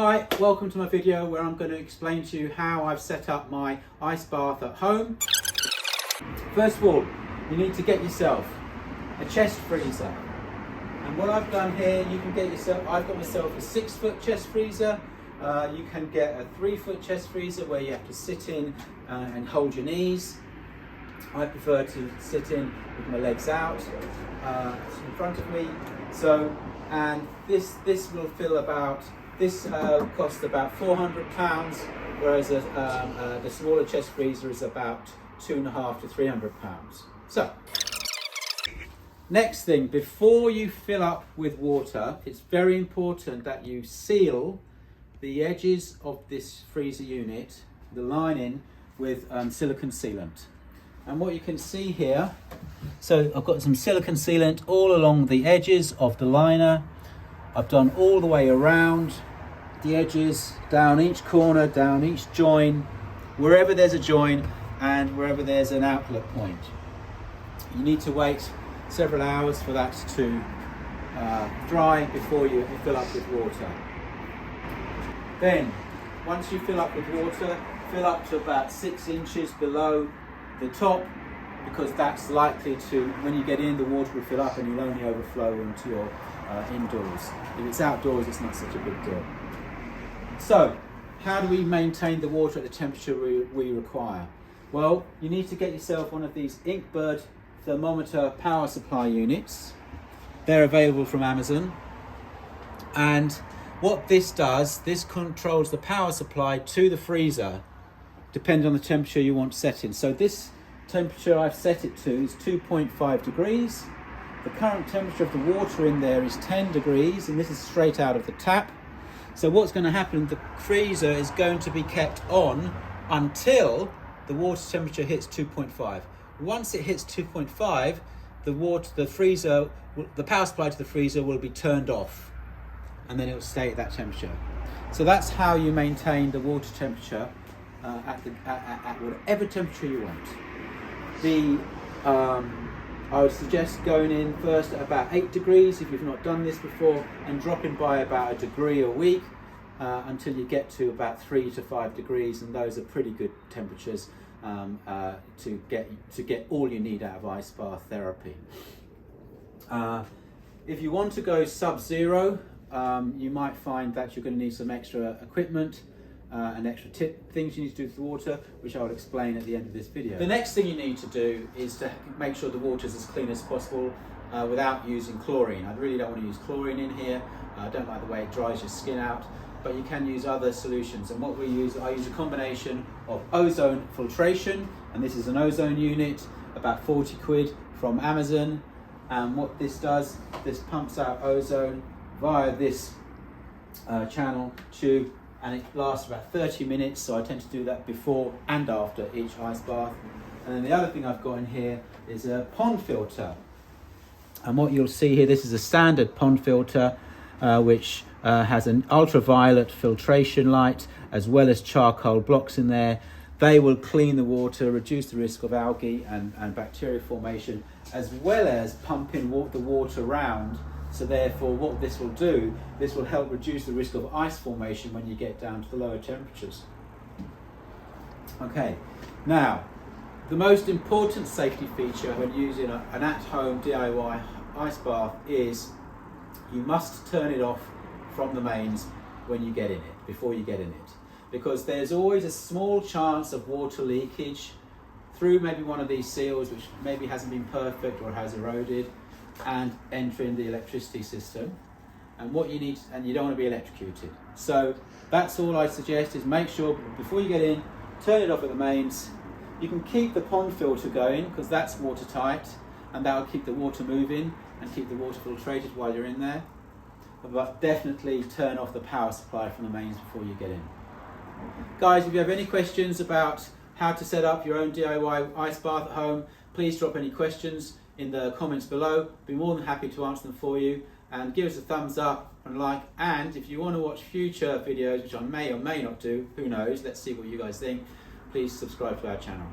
Hi, welcome to my video where I'm going to explain to you how I've set up my ice bath at home. First of all, you need to get yourself a chest freezer. And what I've done here, you can get yourself, I've got myself a 6-foot chest freezer. You can get a 3-foot chest freezer where you have to sit in and hold your knees. I prefer to sit in with my legs out in front of me. So, and this will fill about, this costs about £400, whereas the smaller chest freezer is about £250 to £300. So, next thing, before you fill up with water, it's very important that you seal the edges of this freezer unit, the lining, with silicone sealant. And what you can see here, so I've got some silicone sealant all along the edges of the liner. I've done all the way around the edges, down each corner, down each join, wherever there's a join and wherever there's an outlet point. You need to wait several hours for that to dry before you fill up with water. Then, once you fill up with water, fill up to about 6 inches below the top, because that's likely to, when you get in, the water will fill up and you'll only overflow into your indoors. If it's outdoors, it's not such a big deal. So, how do we maintain the water at the temperature we require? Well, you need to get yourself one of these Inkbird thermometer power supply units. They're available from Amazon. And what this does, this controls the power supply to the freezer, depending on the temperature you want set in. So this temperature I've set it to is 2.5 degrees. The current temperature of the water in there is 10 degrees, and this is straight out of the tap. So what's going to happen, the freezer is going to be kept on until the water temperature hits 2.5. Once it hits 2.5, the power supply to the freezer will be turned off, and then it will stay at that temperature. So that's how you maintain the water temperature at whatever temperature you want. I would suggest going in first at about 8 degrees if you've not done this before, and dropping by about 1 degree a week until you get to about 3 to 5 degrees, and those are pretty good temperatures to get all you need out of ice bath therapy. If you want to go sub-zero, you might find that you're going to need some extra equipment and extra things you need to do with the water, which I will explain at the end of this video. The next thing you need to do is to make sure the water is as clean as possible without using chlorine. I really don't want to use chlorine in here. I don't like the way it dries your skin out, but you can use other solutions. And what I use a combination of ozone filtration, and this is an ozone unit, about 40 quid from Amazon. And what this does, this pumps out ozone via this channel tube, and it lasts about 30 minutes, so I tend to do that before and after each ice bath. And then the other thing I've got in here is a pond filter. And what you'll see here, this is a standard pond filter, which has an ultraviolet filtration light, as well as charcoal blocks in there. They will clean the water, reduce the risk of algae and bacteria formation, as well as pumping the water around. So therefore, what this will do, this will help reduce the risk of ice formation when you get down to the lower temperatures. Okay, now, the most important safety feature when using an at-home DIY ice bath is you must turn it off from the mains when you get in it, before you get in it. Because there's always a small chance of water leakage through maybe one of these seals, which maybe hasn't been perfect or has eroded, and entering the electricity system. And what you need, and you don't want to be electrocuted. So that's all I suggest, is make sure before you get in, turn it off at the mains. You can keep the pond filter going, because that's watertight, and that will keep the water moving and keep the water filtrated while you're in there. But definitely turn off the power supply from the mains before you get in. Guys, if you have any questions about how to set up your own DIY ice bath at home, please drop any questions in the comments below. Be more than happy to answer them for you, and give us a thumbs up and like. And if you want to watch future videos, which I may or may not do, who knows, let's see what you guys think, please subscribe to our channel.